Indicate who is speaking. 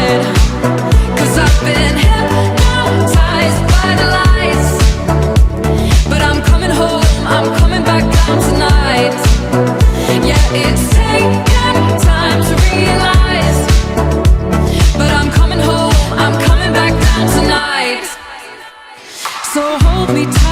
Speaker 1: head, 'cause I've been hypnotized by the lights. But I'm coming home, I'm coming back down tonight. Yeah, it's taken time to realize, but I'm coming home, I'm coming back down tonight. So hold me tight.